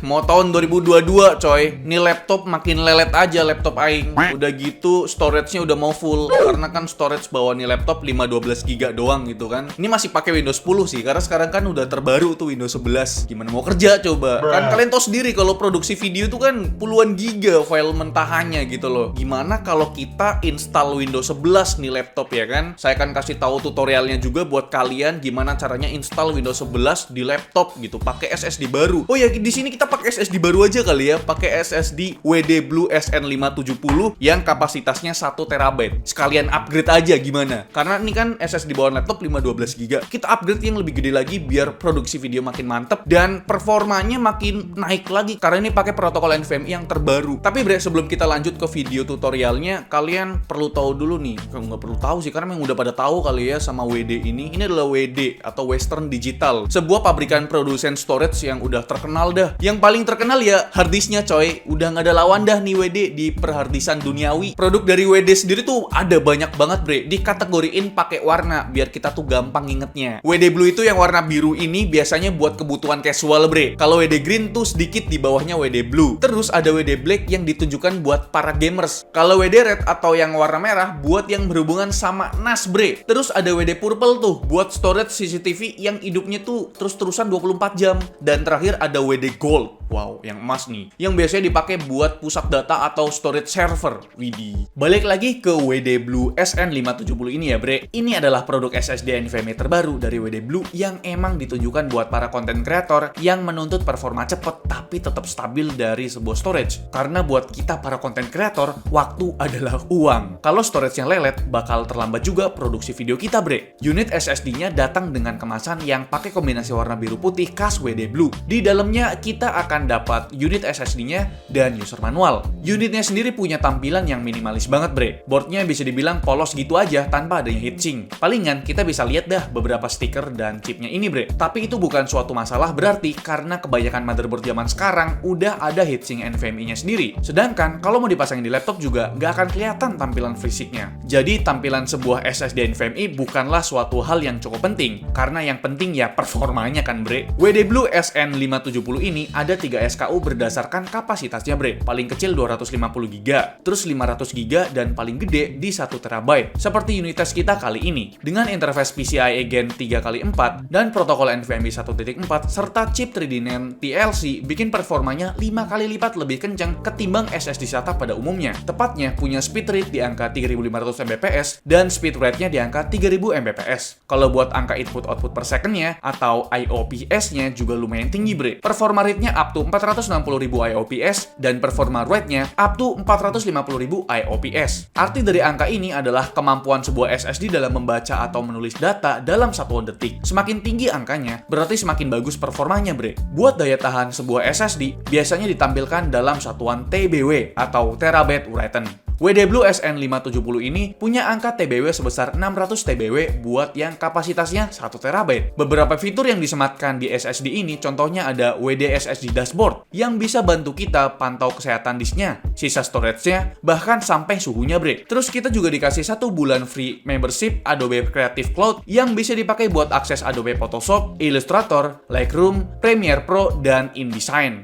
Mau tahun 2022 coy. Nih laptop makin lelet aja laptop aing. Udah gitu storage-nya udah mau full. Karena kan storage bawah nih laptop 512 GB doang gitu kan. Ini masih pakai Windows 10 sih. Karena sekarang kan udah terbaru tuh Windows 11. Gimana mau kerja coba? Kan kalian tahu sendiri kalau produksi video itu kan puluhan giga file mentahannya gitu loh. Gimana kalau kita install Windows 11 nih laptop ya kan? Saya akan kasih tahu tutorialnya juga buat kalian gimana caranya install Windows 11 di laptop gitu pakai SSD baru. Oh ya, di sini kita pakai SSD baru aja kali ya, pakai SSD WD Blue SN570 yang kapasitasnya 1 TB. Sekalian upgrade aja gimana? Karena ini kan SSD bawaan laptop 512 GB. Kita upgrade yang lebih gede lagi biar produksi video makin mantep dan performanya makin naik lagi karena ini pakai protokol NVMe yang terbaru. Tapi bre, sebelum kita lanjut ke video tutorialnya, kalian perlu tahu dulu nih. Kalau nggak perlu tahu sih, karena memang udah pada tahu kali ya sama WD ini. Ini adalah WD atau Western Digital, sebuah pabrikan produsen storage yang udah terkenal dah. Yang paling terkenal ya harddisknya coy. Udah nggak ada lawan dah nih WD di perhardisan duniawi. Produk dari WD sendiri tuh ada banyak banget bre. Dikategoriin pakai warna biar kita tuh gampang ngingetnya. WD Blue itu yang warna biru ini biasanya buat kebutuhan casual bre. Kalau WD Green tuh sedikit di bawahnya WD Blue. Terus ada WD Black yang ditunjukkan buat para gamers. Kalau WD Red atau yang warna merah buat yang berhubungan sama NAS bre. Terus ada WD Purple tuh buat storage CCTV yang hidupnya tuh terus-terusan 24 jam. Dan terakhir ada WD Gold. Wow, yang emas nih. Yang biasanya dipakai buat pusat data atau storage server. Widih. Balik lagi ke WD Blue SN570 ini ya bre. Ini adalah produk SSD NVMe terbaru dari WD Blue yang emang ditujukan buat para content creator yang menuntut performa cepet tapi tetap stabil dari sebuah storage. Karena buat kita para content creator, waktu adalah uang. Kalau storage-nya lelet, bakal terlambat juga produksi video kita bre. Unit SSD-nya datang dengan kemasan yang pakai kombinasi warna biru putih khas WD Blue. Di dalamnya kita akan dapat unit SSD-nya dan user manual. Unitnya sendiri punya tampilan yang minimalis banget bre. Boardnya bisa dibilang polos gitu aja tanpa adanya heatsink. Palingan kita bisa lihat dah beberapa stiker dan chipnya ini bre. Tapi itu bukan suatu masalah berarti karena kebanyakan motherboard zaman sekarang udah ada heatsink NVMe-nya sendiri. Sedangkan kalau mau dipasangin di laptop juga nggak akan kelihatan tampilan fisiknya. Jadi tampilan sebuah SSD NVMe bukanlah suatu hal yang cukup penting. Karena yang penting ya performanya kan bre. WD Blue SN570 ini ada 3 SKU berdasarkan kapasitasnya bre. Paling kecil 250 GB, terus 500 GB dan paling gede di 1 TB. Seperti unit tes kita kali ini. Dengan interface PCIe Gen 3x4 dan protokol NVMe 1.4 serta chip 3D NAND TLC bikin performanya 5 kali lipat lebih kencang ketimbang SSD SATA pada umumnya. Tepatnya punya speed rate di angka 3500 Mbps dan speed rate-nya di angka 3000 Mbps. Kalau buat angka input-output per second-nya atau IOPS-nya juga lumayan tinggi bre. Performa rate-nya up to 460.000 IOPS dan performa rate-nya up to 450.000 IOPS. Arti dari angka ini adalah kemampuan sebuah SSD dalam membaca atau menulis data dalam satuan detik. Semakin tinggi angkanya, berarti semakin bagus performanya bre. Buat daya tahan sebuah SSD, biasanya ditampilkan dalam satuan TBW atau Terabyte Written. WD Blue SN570 ini punya angka TBW sebesar 600 TBW buat yang kapasitasnya 1 TB. Beberapa fitur yang disematkan di SSD ini contohnya ada WD SSD Dashboard yang bisa bantu kita pantau kesehatan disknya, sisa storage-nya, bahkan sampai suhunya bre. Terus kita juga dikasih 1 bulan free membership Adobe Creative Cloud yang bisa dipakai buat akses Adobe Photoshop, Illustrator, Lightroom, Premiere Pro, dan InDesign.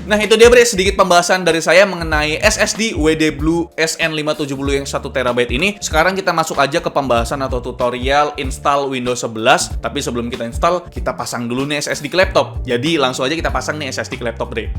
Nah itu dia bre, sedikit pembahasan dari saya mengenai SSD WD Blue SN570 yang 1 TB ini. Sekarang kita masuk aja ke pembahasan atau tutorial install Windows 11. Tapi sebelum kita install, kita pasang dulu nih SSD ke laptop. Jadi langsung aja kita pasang nih SSD ke laptop bre.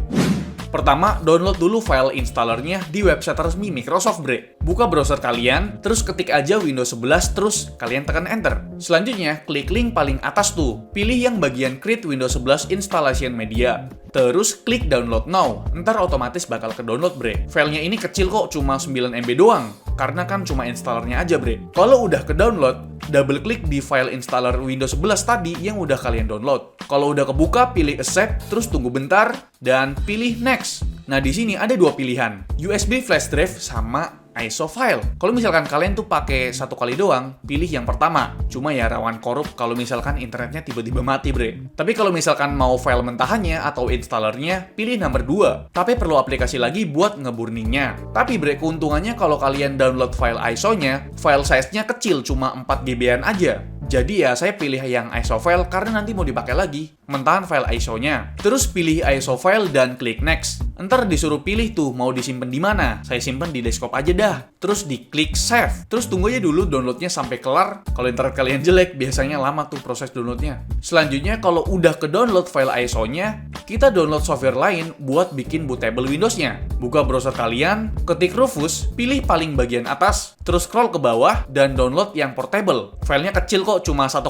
Pertama, download dulu file installernya di website resmi Microsoft bre. Buka browser kalian, terus ketik aja Windows 11, terus kalian tekan enter. Selanjutnya, klik link paling atas tuh. Pilih yang bagian Create Windows 11 Installation Media. Terus klik download now, ntar otomatis bakal ke download bre. Filenya ini kecil kok, cuma 9 MB doang. Karena kan cuma installernya aja bre. Kalau udah ke download, double klik di file installer Windows 11 tadi yang udah kalian download. Kalau udah kebuka, pilih accept, terus tunggu bentar, dan pilih next. Nah di sini ada 2 pilihan, USB flash drive sama ISO file. Kalau misalkan kalian tuh pakai 1 kali doang, pilih yang pertama. Cuma ya rawan korup kalau misalkan internetnya tiba-tiba mati bre. Tapi kalau misalkan mau file mentahannya atau installernya, pilih nomor 2. Tapi perlu aplikasi lagi buat ngeburningnya. Tapi bre, keuntungannya kalau kalian download file ISO-nya, file size-nya kecil, cuma 4 GB-an aja. Jadi ya saya pilih yang ISO file karena nanti mau dipakai lagi. Mentahan file ISO-nya. Terus pilih ISO file dan klik next. Ntar disuruh pilih tuh mau disimpan di mana. Saya simpan di desktop aja dah. Terus diklik save. Terus tunggu aja dulu downloadnya sampai kelar. Kalau internet kalian jelek, biasanya lama tuh proses downloadnya. Selanjutnya kalau udah ke download file ISO-nya, kita download software lain buat bikin bootable Windows-nya. Buka browser kalian, ketik Rufus, pilih paling bagian atas, terus scroll ke bawah dan download yang portable. Filenya kecil kok, cuma 1,3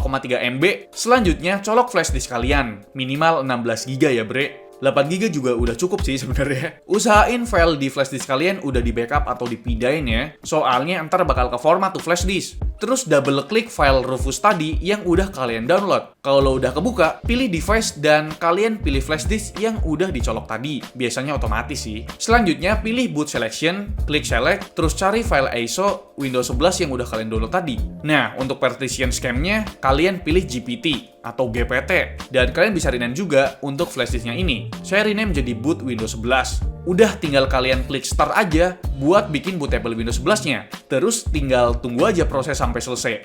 MB. Selanjutnya colok flash disk kalian, minimal 16 GB ya bre. 8 GB juga udah cukup sih sebenarnya. Usahain file di flash disk kalian udah di backup atau dipindahin ya. Soalnya ntar bakal ke format tuh flash disk. Terus double klik file Rufus tadi yang udah kalian download. Kalau udah kebuka, pilih device dan kalian pilih flash disk yang udah dicolok tadi. Biasanya otomatis sih. Selanjutnya pilih boot selection, klik select, terus cari file ISO Windows 11 yang udah kalian download tadi. Nah, untuk partition scheme-nya, kalian pilih GPT atau GPT. Dan kalian bisa rename juga untuk flash disk-nya ini. Saya rename jadi boot Windows 11. Udah tinggal kalian klik start aja buat bikin bootable Windows 11-nya. Terus tinggal tunggu aja proses sampai selesai.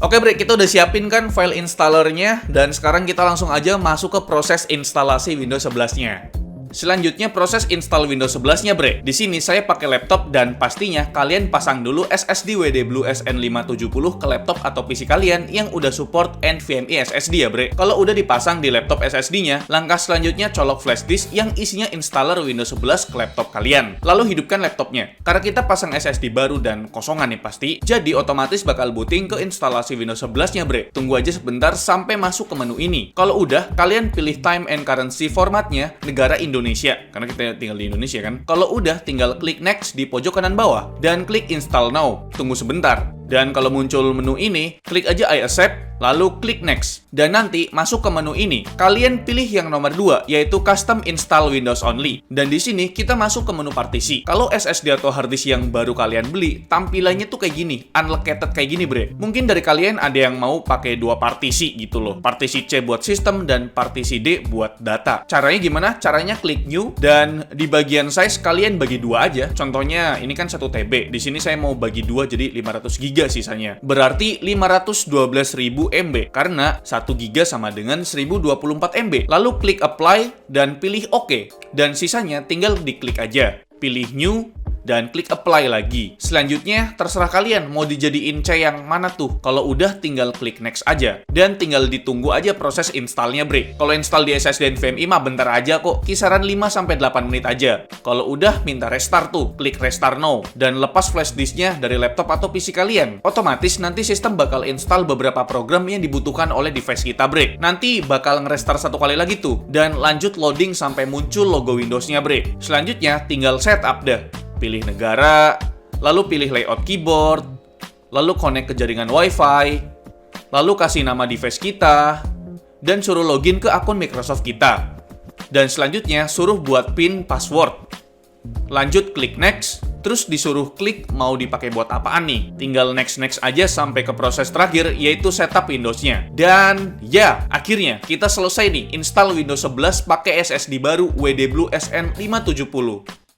Oke bre, kita udah siapin kan file installernya dan sekarang kita langsung aja masuk ke proses instalasi Windows 11-nya. Selanjutnya proses install Windows 11-nya bre. Di sini saya pakai laptop dan pastinya kalian pasang dulu SSD WD Blue SN570 ke laptop atau PC kalian yang udah support NVMe SSD ya bre. Kalau udah dipasang di laptop SSD-nya, langkah selanjutnya colok flash disk yang isinya installer Windows 11 ke laptop kalian. Lalu hidupkan laptopnya. Karena kita pasang SSD baru dan kosongan nih pasti, jadi otomatis bakal booting ke instalasi Windows 11-nya bre. Tunggu aja sebentar sampai masuk ke menu ini. Kalau udah, kalian pilih time and currency formatnya negara Indonesia, karena kita tinggal di Indonesia kan. Kalau udah, tinggal klik next di pojok kanan bawah dan klik install now. Tunggu sebentar. Dan kalau muncul menu ini, klik aja I accept, lalu klik next. Dan nanti masuk ke menu ini, kalian pilih yang nomor 2, yaitu custom install Windows only. Dan di sini kita masuk ke menu partisi. Kalau SSD atau hard disk yang baru kalian beli, tampilannya tuh kayak gini, unlocated kayak gini bre. Mungkin dari kalian ada yang mau pakai 2 partisi gitu loh. Partisi C buat sistem dan partisi D buat data. Caranya gimana? Caranya klik new dan di bagian size kalian bagi 2 aja. Contohnya ini kan 1 TB. Di sini saya mau bagi 2 jadi 500 GB sisanya. Berarti 512.000 MB karena 1 GB sama dengan 1024 MB. Lalu klik apply dan pilih OK. Dan sisanya tinggal diklik aja. Pilih new dan klik apply lagi. Selanjutnya, terserah kalian mau dijadiin C yang mana tuh. Kalau udah, tinggal klik next aja. Dan tinggal ditunggu aja proses installnya bre. Kalau install di SSD NVMe mah bentar aja kok. Kisaran 5-8 menit aja. Kalau udah, minta restart tuh. Klik restart now. Dan lepas flash disknya dari laptop atau PC kalian. Otomatis nanti sistem bakal install beberapa program yang dibutuhkan oleh device kita bre. Nanti bakal nge-restart 1 kali lagi tuh. Dan lanjut loading sampai muncul logo Windows-nya bre. Selanjutnya, tinggal setup dah. Pilih negara, lalu pilih layout keyboard, lalu connect ke jaringan Wi-Fi, lalu kasih nama device kita, dan suruh login ke akun Microsoft kita. Dan selanjutnya suruh buat PIN password. Lanjut klik next, terus disuruh klik mau dipakai buat apaan nih. Tinggal next aja sampai ke proses terakhir yaitu setup Windows-nya. Dan ya, akhirnya kita selesai nih install Windows 11 pakai SSD baru WD Blue SN570.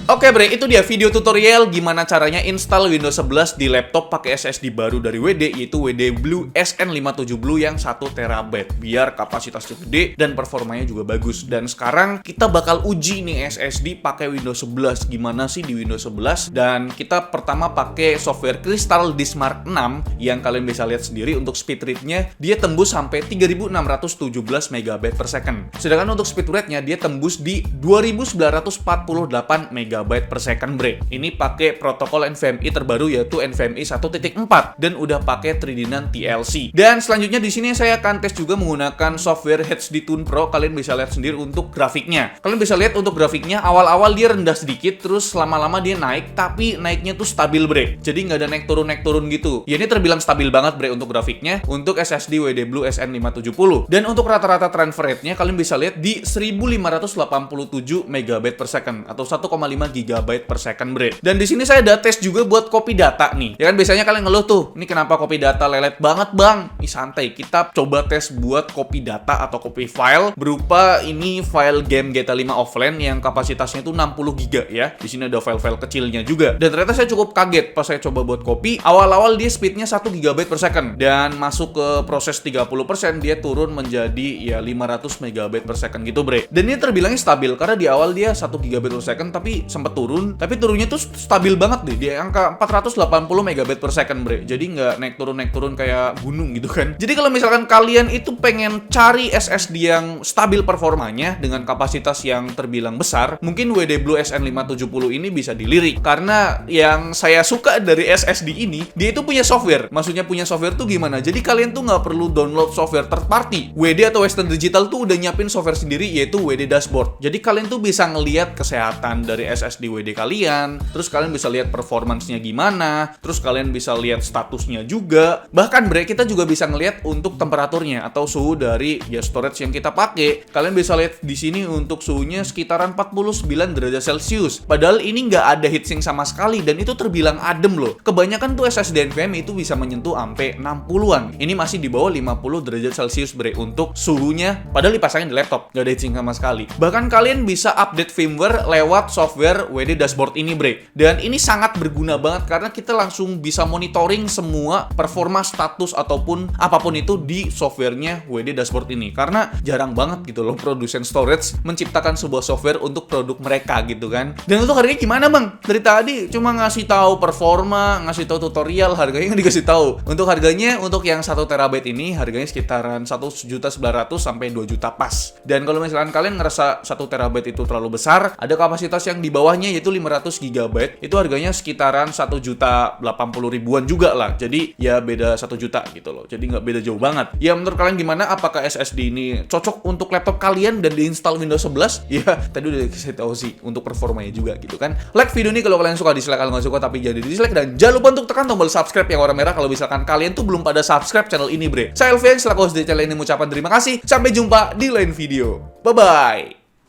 Oke bre, itu dia video tutorial gimana caranya install Windows 11 di laptop pakai SSD baru dari WD, yaitu WD Blue SN570 yang 1 TB, biar kapasitasnya gede dan performanya juga bagus. Dan sekarang kita bakal uji nih SSD pakai Windows 11. Gimana sih di Windows 11? Dan kita pertama pakai software Crystal Disk Mark 6 yang kalian bisa lihat sendiri untuk speed rate-nya dia tembus sampai 3617 MB per second. Sedangkan untuk speed rate-nya dia tembus di 2948 MB per second bre. Ini pakai protokol NVMe terbaru yaitu NVMe 1.4 dan udah pakai 3D-nan TLC. Dan selanjutnya di sini saya akan tes juga menggunakan software HD Tune Pro. Kalian bisa lihat sendiri untuk grafiknya. Kalian bisa lihat untuk grafiknya awal-awal dia rendah sedikit terus lama-lama dia naik, tapi naiknya tuh stabil bre. Jadi nggak ada naik turun gitu. Ya ini terbilang stabil banget bre untuk grafiknya untuk SSD WD Blue SN570. Dan untuk rata-rata transfer rate-nya kalian bisa lihat di 1587 MB per second atau 1,5 GB per second, bre. Dan di sini saya ada tes juga buat copy data nih. Ya kan biasanya kalian ngeluh tuh, ini kenapa copy data lelet banget, Bang? Ih, santai, kita coba tes buat copy data atau copy file berupa ini file game GTA 5 offline yang kapasitasnya itu 60 GB ya. Di sini ada file-file kecilnya juga. Dan ternyata saya cukup kaget pas saya coba buat copy. Awal-awal dia speednya 1 GB per second dan masuk ke proses 30% dia turun menjadi ya 500 MB per second gitu, bre. Dan ini terbilangnya stabil karena di awal dia 1 GB per second tapi sempat turun, tapi turunnya tuh stabil banget deh, di angka 480 MB per second, bre. Jadi nggak naik turun kayak gunung gitu kan. Jadi kalau misalkan kalian itu pengen cari SSD yang stabil performanya dengan kapasitas yang terbilang besar, mungkin WD Blue SN570 ini bisa dilirik. Karena yang saya suka dari SSD ini, dia itu punya software. Maksudnya punya software tuh gimana? Jadi kalian tuh nggak perlu download software third party. WD atau Western Digital tuh udah nyiapin software sendiri, yaitu WD Dashboard. Jadi kalian tuh bisa ngelihat kesehatan dari SSD WD kalian, terus kalian bisa lihat performance-nya gimana, terus kalian bisa lihat statusnya juga. Bahkan bre, kita juga bisa ngelihat untuk temperaturnya atau suhu dari ya storage yang kita pakai. Kalian bisa lihat di sini untuk suhunya sekitaran 49 derajat Celcius. Padahal ini nggak ada heatsink sama sekali dan itu terbilang adem loh. Kebanyakan tuh SSD NVMe itu bisa menyentuh sampai 60-an. Ini masih di bawah 50 derajat Celcius bre untuk suhunya. Padahal dipasangin di laptop, nggak ada heatsink sama sekali. Bahkan kalian bisa update firmware lewat software WD Dashboard ini, bre. Dan ini sangat berguna banget karena kita langsung bisa monitoring semua performa, status ataupun apapun itu di softwarenya WD Dashboard ini. Karena jarang banget gitu loh produsen storage menciptakan sebuah software untuk produk mereka gitu kan. Dan untuk harganya gimana, Bang? Dari tadi cuma ngasih tahu performa, ngasih tahu tutorial, harganya nggak dikasih tahu. Untuk harganya untuk yang 1 TB ini harganya sekitaran 1.900.000 sampai 2 juta pas. Dan kalau misalkan kalian ngerasa 1 TB itu terlalu besar, ada kapasitas yang di bawahnya yaitu 500 GB. Itu harganya sekitaran 1.080.000-an juga lah. Jadi ya beda 1 juta gitu loh. Jadi nggak beda jauh banget. Ya menurut kalian gimana? Apakah SSD ini cocok untuk laptop kalian dan diinstal Windows 11? Ya tadi udah saya tahu sih untuk performanya juga gitu kan. Like video ini kalau kalian suka, dislike kalau nggak suka tapi jadi dislike, dan jangan lupa untuk tekan tombol subscribe yang warna merah kalau misalkan kalian tuh belum pada subscribe channel ini, bre. Saya Elvian selaku host di channel ini mengucapkan terima kasih. Sampai jumpa di lain video. Bye bye.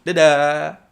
Dadah.